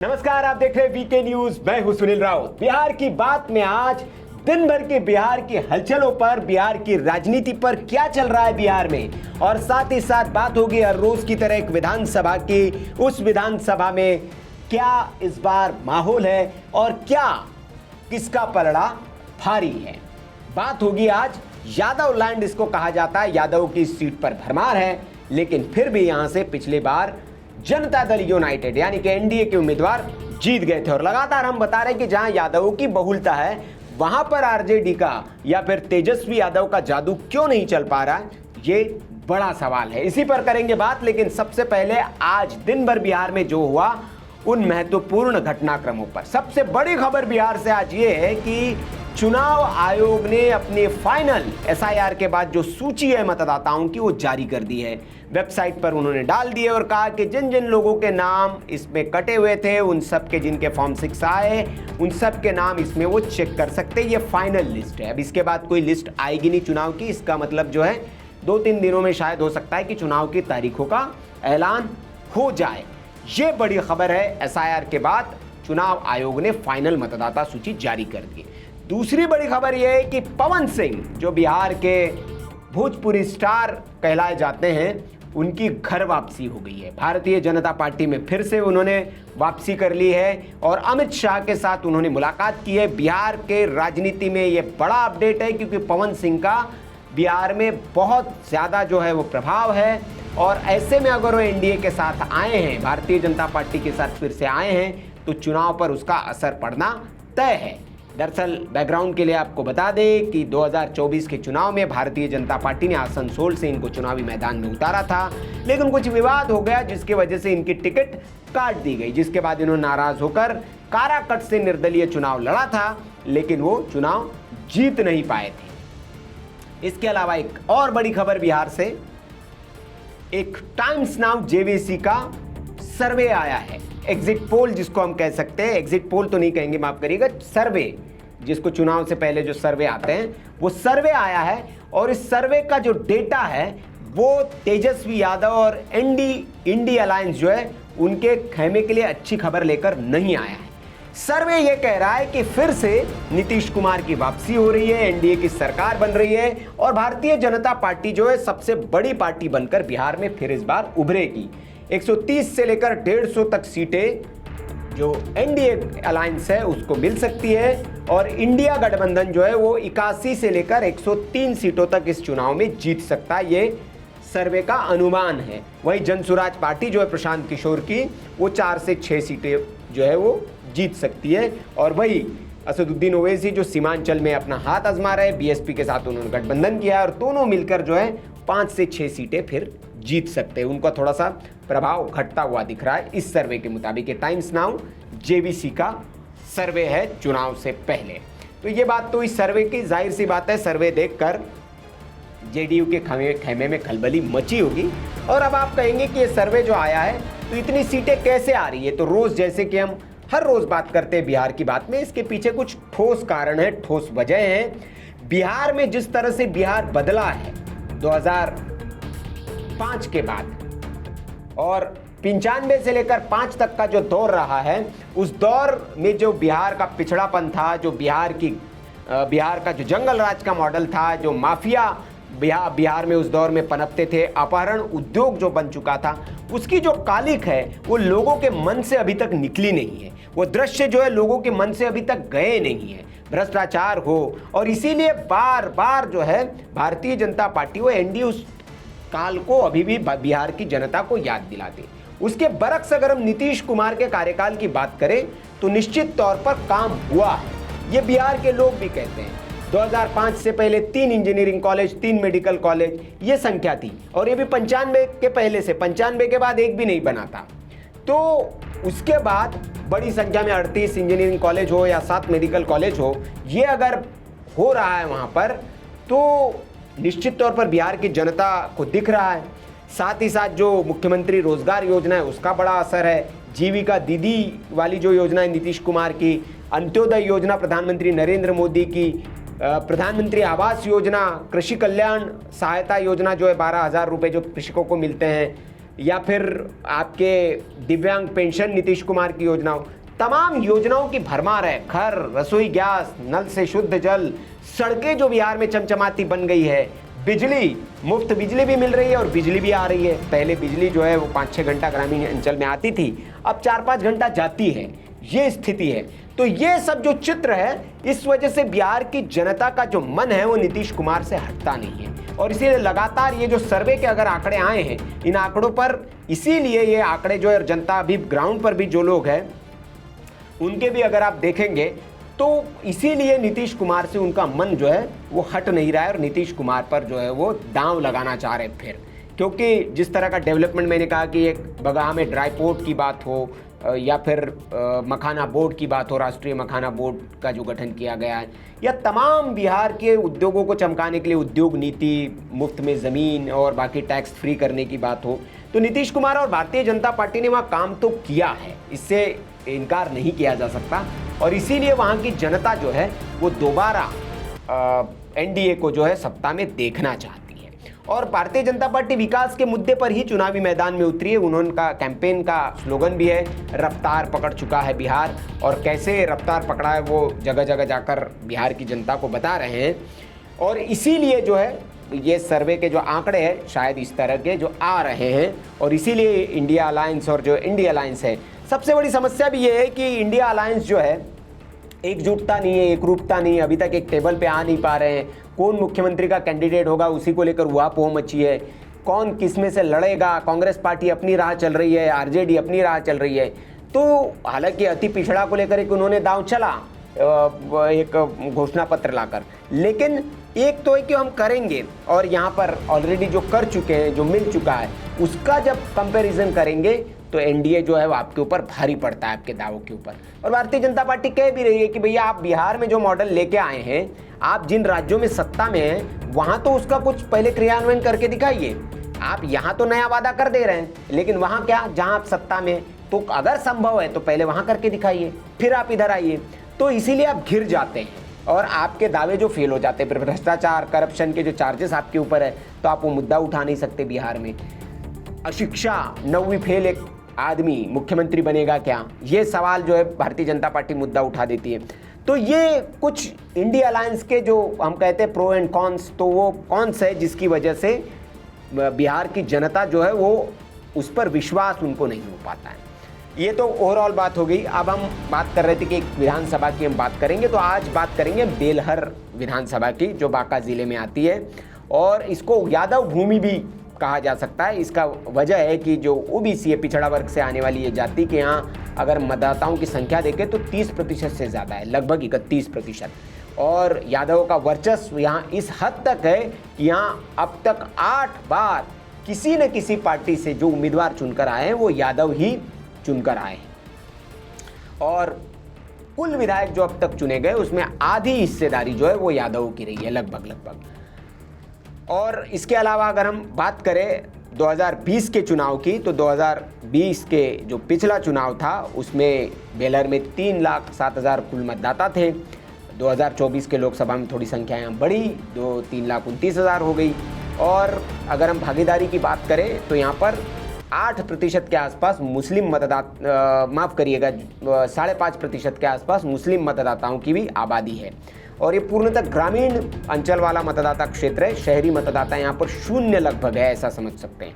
नमस्कार, आप देख रहे हैं वीके न्यूज। मैं हूं सुनील राउत। बिहार की बात में आज दिन भर के बिहार की हलचलों पर, बिहार की राजनीति पर क्या चल रहा है बिहार में, और साथ ही साथ बात होगी हर रोज की तरह एक विधानसभा की। उस विधानसभा में क्या इस बार माहौल है और क्या किसका पलड़ा भारी है। बात होगी आज यादव लैंड इसको कहा जाता है। यादव की सीट पर भरमार है, लेकिन फिर भी यहां से पिछली बार जनता दल यूनाइटेड यानी कि एनडीए के उम्मीदवार जीत गए थे। और लगातार हम बता रहे हैं कि जहां यादवों की बहुलता है वहां पर आरजेडी का या फिर तेजस्वी यादव का जादू क्यों नहीं चल पा रहा है, ये बड़ा सवाल है। इसी पर करेंगे बात, लेकिन सबसे पहले आज दिन भर बिहार में जो हुआ उन महत्वपूर्ण घटनाक्रमों पर। सबसे बड़ी खबर बिहार से आज ये है कि चुनाव आयोग ने अपने फाइनल एसआईआर के बाद जो सूची है मतदाताओं की वो जारी कर दी है। वेबसाइट पर उन्होंने डाल दिए और कहा कि जिन जिन लोगों के नाम इसमें कटे हुए थे, उन सब के जिनके फॉर्म 6 आए, उन सब के नाम इसमें वो चेक कर सकते हैं। ये फाइनल लिस्ट है। अब इसके बाद कोई लिस्ट आएगी नहीं चुनाव की। इसका मतलब जो है 2-3 दिनों में शायद हो सकता है कि चुनाव की तारीखों का ऐलान हो जाए। ये बड़ी खबर है। एसआईआर के बाद चुनाव आयोग ने फाइनल मतदाता सूची जारी कर दी। दूसरी बड़ी खबर यह है कि पवन सिंह, जो बिहार के भोजपुरी स्टार कहलाए जाते हैं, उनकी घर वापसी हो गई है। भारतीय जनता पार्टी में फिर से उन्होंने वापसी कर ली है और अमित शाह के साथ उन्होंने मुलाकात की है। बिहार के राजनीति में ये बड़ा अपडेट है, क्योंकि पवन सिंह का बिहार में बहुत ज़्यादा जो है वो प्रभाव है। और ऐसे में अगर वो एनडीए के साथ आए हैं, भारतीय जनता पार्टी के साथ फिर से आए हैं, तो चुनाव पर उसका असर पड़ना तय है। दरअसल बैकग्राउंड के लिए आपको बता दें कि 2024 के चुनाव में भारतीय जनता पार्टी ने आसनसोल से इनको चुनावी मैदान में उतारा था, लेकिन कुछ विवाद हो गया जिसकी वजह से इनकी टिकट काट दी गई, जिसके बाद इन्होंने नाराज होकर काराकट से निर्दलीय चुनाव लड़ा था, लेकिन वो चुनाव जीत नहीं पाए थे। इसके अलावा एक और बड़ी खबर बिहार से, एक टाइम्स नाउ जेवीसी का सर्वे आया है। एग्जिट पोल जिसको हम कह सकते हैं, एग्जिट पोल तो नहीं कहेंगे, माफ करिएगा, सर्वे, जिसको चुनाव से पहले जो सर्वे आते हैं, वो सर्वे आया है। और इस सर्वे का जो डेटा है वो तेजस्वी यादव और इंडी अलायंस जो है उनके खेमे के लिए अच्छी खबर लेकर नहीं आया है। सर्वे ये कह रहा है कि फिर से नीतीश कुमार की वापसी हो रही है, एनडीए की सरकार बन रही है और भारतीय जनता पार्टी जो है सबसे बड़ी पार्टी बनकर बिहार में फिर इस बार उभरेगी। 130 से लेकर 150 तक सीटें जो एनडीए अलायंस है उसको मिल सकती है, और इंडिया गठबंधन जो है वो 81 से लेकर 103 सीटों तक इस चुनाव में जीत सकता है। ये सर्वे का अनुमान है। वहीं जनसुराज पार्टी जो है प्रशांत किशोर की, वो 4 से 6 सीटें जो है वो जीत सकती है। और वही असदुद्दीन ओवैसी जो सीमांचल में अपना हाथ आजमा रहे, बीएसपी के साथ उन्होंने गठबंधन किया है और दोनों मिलकर जो है 5 से 6 सीटें फिर जीत सकते हैं। उनका थोड़ा सा प्रभाव घटता हुआ दिख रहा है इस सर्वे के मुताबिक। ये टाइम्स नाउ जेवीसी का सर्वे है चुनाव से पहले। तो ये बात तो इस सर्वे की, जाहिर सी बात है, सर्वे देखकर जेडीयू के खेमे में खलबली मची होगी। और अब आप कहेंगे कि ये सर्वे जो आया है तो इतनी सीटें कैसे आ रही है। तो रोज जैसे कि हम हर रोज बात करते हैं बिहार की बात में, इसके पीछे कुछ ठोस कारण है, ठोस वजह है। बिहार में जिस तरह से बिहार बदला है 2005 के बाद, और 95 से लेकर 5 तक का जो दौर रहा है, उस दौर में जो बिहार का पिछड़ापन था, जो बिहार का जो जंगल राज का मॉडल था, जो माफिया बिहार में उस दौर में पनपते थे, अपहरण उद्योग जो बन चुका था, उसकी जो कालिक है वो लोगों के मन से अभी तक निकली नहीं है। वो दृश्य जो है लोगों के मन से अभी तक गए नहीं है। भ्रष्टाचार हो, और इसीलिए बार बार जो है भारतीय जनता पार्टी वो एनडीए उस काल को अभी भी बिहार की जनता को याद दिलाती। उसके बरक्स अगर हम नीतीश कुमार के कार्यकाल की बात करें तो निश्चित तौर पर काम हुआ है। ये बिहार के लोग भी कहते हैं। 2005 से पहले 3 इंजीनियरिंग कॉलेज, 3 मेडिकल कॉलेज, ये संख्या थी, और ये भी 95 के पहले से, 95 के बाद एक भी नहीं बना था। तो उसके बाद बड़ी संख्या में 38 इंजीनियरिंग कॉलेज हो या 7 मेडिकल कॉलेज हो, ये अगर हो रहा है वहाँ पर, तो निश्चित तौर पर बिहार की जनता को दिख रहा है। साथ ही साथ जो मुख्यमंत्री रोजगार योजना है उसका बड़ा असर है। जीविका दीदी वाली जो योजना है नीतीश कुमार की, अंत्योदय योजना प्रधानमंत्री नरेंद्र मोदी की, प्रधानमंत्री आवास योजना, कृषि कल्याण सहायता योजना जो है 12,000 रुपये जो कृषकों को मिलते हैं, या फिर आपके दिव्यांग पेंशन नीतीश कुमार की योजनाओं, तमाम योजनाओं की भरमार है। घर, रसोई गैस, नल से शुद्ध जल, सड़कें जो बिहार में चमचमाती बन गई है, बिजली, मुफ्त बिजली भी मिल रही है और बिजली भी आ रही है। पहले बिजली जो है वो 5-6 घंटा ग्रामीण अंचल में आती थी, अब 4-5 घंटा जाती है, ये स्थिति है। तो ये सब जो चित्र है, इस वजह से बिहार की जनता का जो मन है वो नीतीश कुमार से हटता नहीं है। और इसीलिए लगातार ये जो सर्वे के अगर आंकड़े आए हैं, इन आंकड़ों पर, इसीलिए ये आंकड़े जो है, जनता अभी ग्राउंड पर भी जो लोग हैं उनके भी अगर आप देखेंगे तो इसीलिए नीतीश कुमार से उनका मन जो है वो हट नहीं रहा है और नीतीश कुमार पर जो है वो दांव लगाना चाह रहे हैं फिर। क्योंकि जिस तरह का डेवलपमेंट, मैंने कहा कि एक बगहा में ड्राई पोर्ट की बात हो या फिर मखाना बोर्ड की बात हो, राष्ट्रीय मखाना बोर्ड का जो गठन किया गया है, या तमाम बिहार के उद्योगों को चमकाने के लिए उद्योग नीति, मुफ्त में ज़मीन और बाकी टैक्स फ्री करने की बात हो, तो नीतीश कुमार और भारतीय जनता पार्टी ने वहाँ काम तो किया है, इससे इनकार नहीं किया जा सकता। और इसीलिए वहाँ की जनता जो है वो दोबारा एनडीए को जो है सत्ता में देखना चाहती है। और भारतीय जनता पार्टी विकास के मुद्दे पर ही चुनावी मैदान में उतरी है। उन्होंने का कैंपेन का स्लोगन भी है, रफ्तार पकड़ चुका है बिहार, और कैसे रफ्तार पकड़ा है वो जगह जगह जाकर बिहार की जनता को बता रहे हैं। और इसीलिए जो है ये सर्वे के जो आंकड़े हैं शायद इस तरह के जो आ रहे हैं, और इसीलिए इंडिया अलायंस और जो इंडिया अलायंस है, सबसे बड़ी समस्या भी ये है कि इंडिया अलायंस जो है एकजुटता नहीं है, एकरूपता नहीं है, अभी तक एक टेबल पे आ नहीं पा रहे हैं। कौन मुख्यमंत्री का कैंडिडेट होगा उसी को लेकर उहापोह मची है, कौन किस में से लड़ेगा। कांग्रेस पार्टी अपनी राह चल रही है, आरजेडी अपनी राह चल रही है। तो हालांकि अति पिछड़ा को लेकर एक उन्होंने दांव चला एक घोषणा पत्र लाकर, लेकिन एक तो है कि हम करेंगे, और यहाँ पर ऑलरेडी जो कर चुके हैं, जो मिल चुका है, उसका जब कंपैरिजन करेंगे तो एनडीए जो है वो आपके ऊपर भारी पड़ता है, आपके दावों के ऊपर। और भारतीय जनता पार्टी कह भी रही है कि भैया आप बिहार में जो मॉडल लेके आए हैं, आप जिन राज्यों में सत्ता में हैं वहाँ तो उसका कुछ पहले क्रियान्वयन करके दिखाइए। आप यहाँ तो नया वादा कर दे रहे हैं, लेकिन वहाँ क्या, जहाँ आप सत्ता में, तो अगर संभव है तो पहले वहाँ करके दिखाइए, फिर आप इधर आइए। तो इसीलिए आप घिर जाते हैं और आपके दावे जो फेल हो जाते हैं। भ्रष्टाचार, करप्शन के जो चार्जेस आपके ऊपर है, तो आप वो मुद्दा उठा नहीं सकते बिहार में। अशिक्षा, 9वीं फेल एक आदमी मुख्यमंत्री बनेगा क्या, ये सवाल जो है भारतीय जनता पार्टी मुद्दा उठा देती है। तो ये कुछ इंडिया अलायंस के जो हम कहते हैं प्रो एंड कॉन्स, तो वो कॉन्स है जिसकी वजह से बिहार की जनता जो है वो उस पर विश्वास उनको नहीं हो पाता है। ये तो ओवरऑल बात हो गई। अब हम बात कर रहे थे कि एक विधानसभा की हम बात करेंगे, तो आज बात करेंगे बेलहर विधानसभा की, जो बांका जिले में आती है, और इसको यादव भूमि भी कहा जा सकता है। इसका वजह है कि जो ओबीसी है, पिछड़ा वर्ग से आने वाली ये जाति के यहाँ अगर मतदाताओं की संख्या देखें तो 30% से ज़्यादा है, लगभग 31%। और यादवों का वर्चस्व यहाँ इस हद तक है कि यहाँ अब तक 8 बार किसी न किसी पार्टी से जो उम्मीदवार चुनकर आए हैं वो यादव ही चुनकर आए हैं। और कुल विधायक जो अब तक चुने गए उसमें आधी हिस्सेदारी जो है वो यादवों की रही है, लगभग। और इसके अलावा अगर हम बात करें 2020 के चुनाव की, तो 2020 के जो पिछला चुनाव था उसमें बेलहर में 3,07,000 कुल मतदाता थे। 2024 के लोकसभा में थोड़ी संख्या यहाँ बढ़ी, 3,29,000 हो गई। और अगर हम भागीदारी की बात करें तो यहाँ पर 8% के आसपास मुस्लिम मतदाता, माफ़ करिएगा, 5.5% के आसपास मुस्लिम मतदाताओं की भी आबादी है। और ये पूर्णतः ग्रामीण अंचल वाला मतदाता क्षेत्र है, शहरी मतदाता यहाँ पर शून्य लगभग है, ऐसा समझ सकते हैं।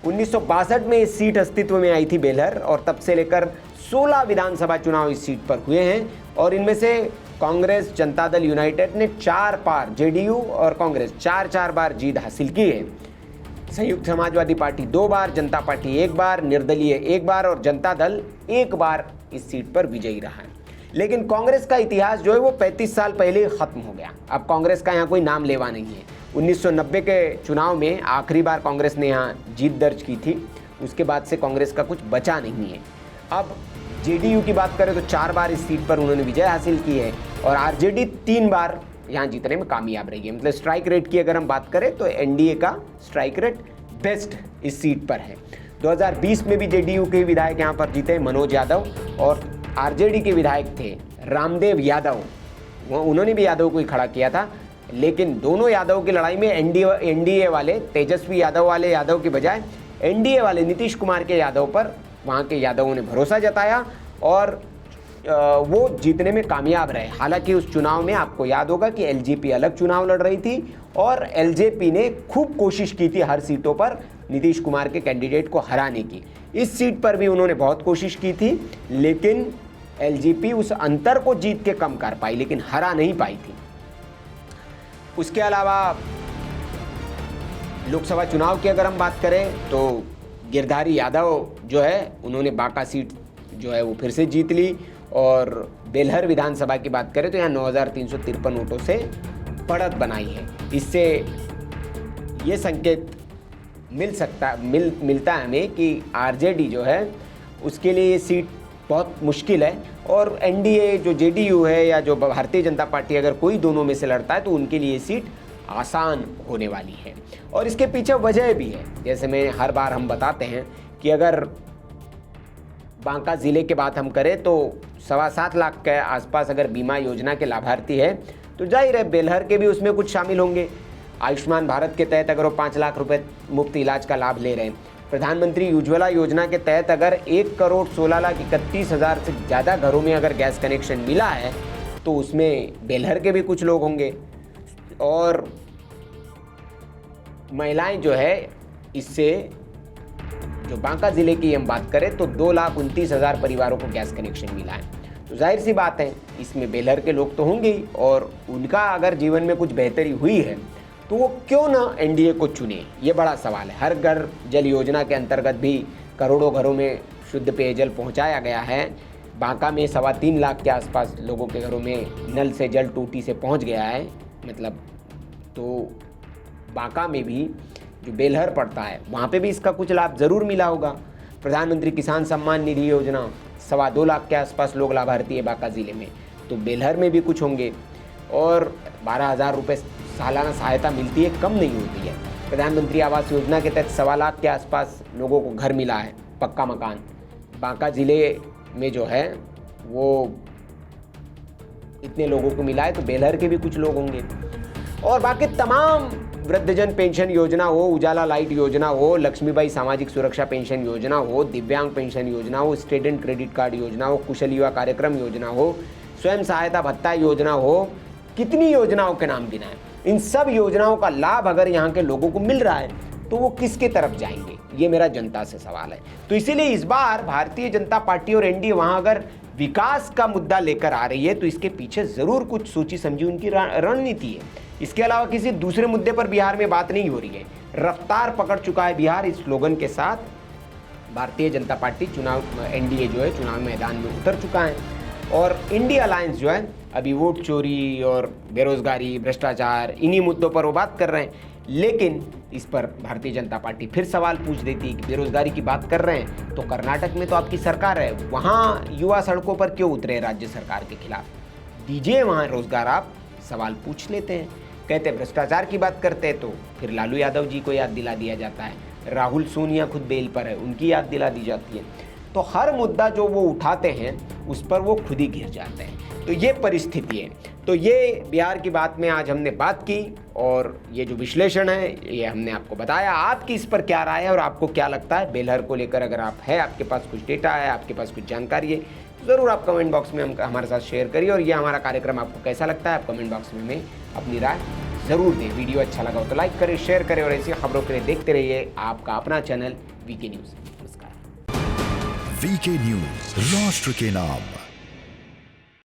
1962 में ये सीट अस्तित्व में आई थी बेलहर, और तब से लेकर 16 विधानसभा चुनाव इस सीट पर हुए हैं। और इनमें से कांग्रेस, जनता दल यूनाइटेड ने 4 बार, जेडीयू और कांग्रेस 4 बार जीत हासिल की है। संयुक्त समाजवादी पार्टी 2 बार, जनता पार्टी 1 बार, निर्दलीय 1 बार और जनता दल 1 बार इस सीट पर विजयी रहा है। लेकिन कांग्रेस का इतिहास जो है वो 35 साल पहले खत्म हो गया। अब कांग्रेस का यहाँ कोई नाम लेवा नहीं है। 1990 के चुनाव में आखिरी बार कांग्रेस ने यहाँ जीत दर्ज की थी, उसके बाद से कांग्रेस का कुछ बचा नहीं है। अब जेडीयू की बात करें तो 4 बार इस सीट पर उन्होंने विजय हासिल की है, और आरजेडी 3 बार यहाँ जीतने में कामयाब रही है। मतलब स्ट्राइक रेट की अगर हम बात करें तो एनडीए का स्ट्राइक रेट बेस्ट इस सीट पर है। 2020 में भी जेडीयू के विधायक यहाँ पर जीते, मनोज यादव, और आरजेडी के विधायक थे रामदेव यादव, उन्होंने भी यादव को ही खड़ा किया था। लेकिन दोनों यादव की लड़ाई में एनडीए वाले, तेजस्वी यादव वाले यादव की बजाय एनडीए वाले नीतीश कुमार के यादव पर वहाँ के यादवों ने भरोसा जताया और वो जीतने में कामयाब रहे। हालांकि उस चुनाव में आपको याद होगा कि एलजेपी अलग चुनाव लड़ रही थी और एलजेपी ने खूब कोशिश की थी हर सीटों पर नीतीश कुमार के कैंडिडेट को हराने की। इस सीट पर भी उन्होंने बहुत कोशिश की थी, लेकिन एलजेपी उस अंतर को जीत के कम कर पाई, लेकिन हरा नहीं पाई थी। उसके अलावा लोकसभा चुनाव की अगर हम बात करें तो गिरधारी यादव जो है उन्होंने बांका सीट जो है वो फिर से जीत ली और बेलहर विधानसभा की बात करें तो यहाँ 9,353 वोटों से बढ़त बनाई है। इससे ये संकेत मिलता है हमें कि आरजेडी जो है उसके लिए ये सीट बहुत मुश्किल है और एनडीए जो जेडीयू है या जो भारतीय जनता पार्टी अगर कोई दोनों में से लड़ता है तो उनके लिए ये सीट आसान होने वाली है। और इसके पीछे वजह भी है, जैसे मैं हर बार हम बताते हैं कि अगर बांका ज़िले की बात हम करें तो 7.25 लाख के आसपास अगर बीमा योजना के लाभार्थी है तो जाहिर है बेलहर के भी उसमें कुछ शामिल होंगे। आयुष्मान भारत के तहत अगर वो 5 लाख रुपए मुफ्त इलाज का लाभ ले रहे हैं, प्रधानमंत्री उज्ज्वला योजना के तहत अगर 1,16,31,000 से ज़्यादा घरों में अगर गैस कनेक्शन मिला है तो उसमें बेलहर के भी कुछ लोग होंगे। और महिलाएं जो है इससे जो बांका ज़िले की हम बात करें तो 2,29,000 परिवारों को गैस कनेक्शन मिला है। तो जाहिर सी बात है इसमें बेलहर के लोग तो होंगे ही और उनका अगर जीवन में कुछ बेहतरी हुई है तो वो क्यों ना एनडीए को चुने, ये बड़ा सवाल है। हर घर जल योजना के अंतर्गत भी करोड़ों घरों में शुद्ध पेयजल पहुंचाया गया है। बांका में 3.25 लाख के आसपास लोगों के घरों में नल से जल टूटी से पहुंच गया है, मतलब तो बांका में भी जो बेलहर पड़ता है वहाँ पे भी इसका कुछ लाभ ज़रूर मिला होगा। प्रधानमंत्री किसान सम्मान निधि योजना 2.25 लाख के आसपास लोग लाभार्थी है बांका ज़िले में, तो बेलहर में भी कुछ होंगे। और 12,000 रुपये सालाना सहायता मिलती है, कम नहीं होती है। प्रधानमंत्री आवास योजना के तहत 1.25 लाख के आसपास लोगों को घर मिला है, पक्का मकान। बांका ज़िले में जो है वो इतने लोगों को मिला है तो बेलहर के भी कुछ लोग होंगे। और बाकी तमाम वृद्धजन पेंशन योजना हो, उजाला लाइट योजना हो, लक्ष्मीबाई सामाजिक सुरक्षा पेंशन योजना हो, दिव्यांग पेंशन योजना हो, स्टूडेंट क्रेडिट कार्ड योजना हो, कुशल युवा कार्यक्रम योजना हो, स्वयं सहायता भत्ता योजना हो, कितनी योजनाओं के नाम गिनाएं। इन सब योजनाओं का लाभ अगर यहाँ के लोगों को मिल रहा है तो वो किसके तरफ जाएंगे, ये मेरा जनता से सवाल है। तो इसीलिए इस बार भारतीय जनता पार्टी और एनडीए वहाँ अगर विकास का मुद्दा लेकर आ रही है तो इसके पीछे ज़रूर कुछ सोची समझी उनकी रणनीति है। इसके अलावा किसी दूसरे मुद्दे पर बिहार में बात नहीं हो रही है। रफ्तार पकड़ चुका है बिहार इस स्लोगन के साथ। भारतीय जनता पार्टी एनडीए जो है चुनाव मैदान में उतर चुका है और इंडिया अलायंस जो है अभी वोट चोरी और बेरोजगारी, भ्रष्टाचार, इन्हीं मुद्दों पर वो बात कर रहे हैं। लेकिन इस पर भारतीय जनता पार्टी फिर सवाल पूछ देती है कि बेरोजगारी की बात कर रहे हैं तो कर्नाटक में तो आपकी सरकार है, वहाँ युवा सड़कों पर क्यों उतरे राज्य सरकार के खिलाफ, दीजिए वहाँ रोजगार। आप सवाल पूछ लेते हैं। कहते हैं भ्रष्टाचार की बात करते हैं तो फिर लालू यादव जी को याद दिला दिया जाता है, राहुल सोनिया खुद बेल पर है, उनकी याद दिला दी जाती है। तो हर मुद्दा जो वो उठाते हैं उस पर वो खुद ही घिर जाते हैं। तो ये परिस्थिति है। तो ये बिहार की बात में आज हमने बात की और ये जो विश्लेषण है ये हमने आपको बताया। आपकी इस पर क्या राय है और आपको क्या लगता है बेलहर को लेकर? अगर आप है, आपके पास कुछ डेटा है, आपके पास कुछ जानकारी है, ज़रूर आप कमेंट बॉक्स में हमारे साथ शेयर करिए। और ये हमारा कार्यक्रम आपको कैसा लगता है आप कमेंट बॉक्स में हमें अपनी राय ज़रूर दें। वीडियो अच्छा लगा हो तो लाइक करें, शेयर करें और ऐसी खबरों के लिए देखते रहिए आपका अपना चैनल वीके न्यूज़। नमस्कार। वीके न्यूज़, राष्ट्र के नाम।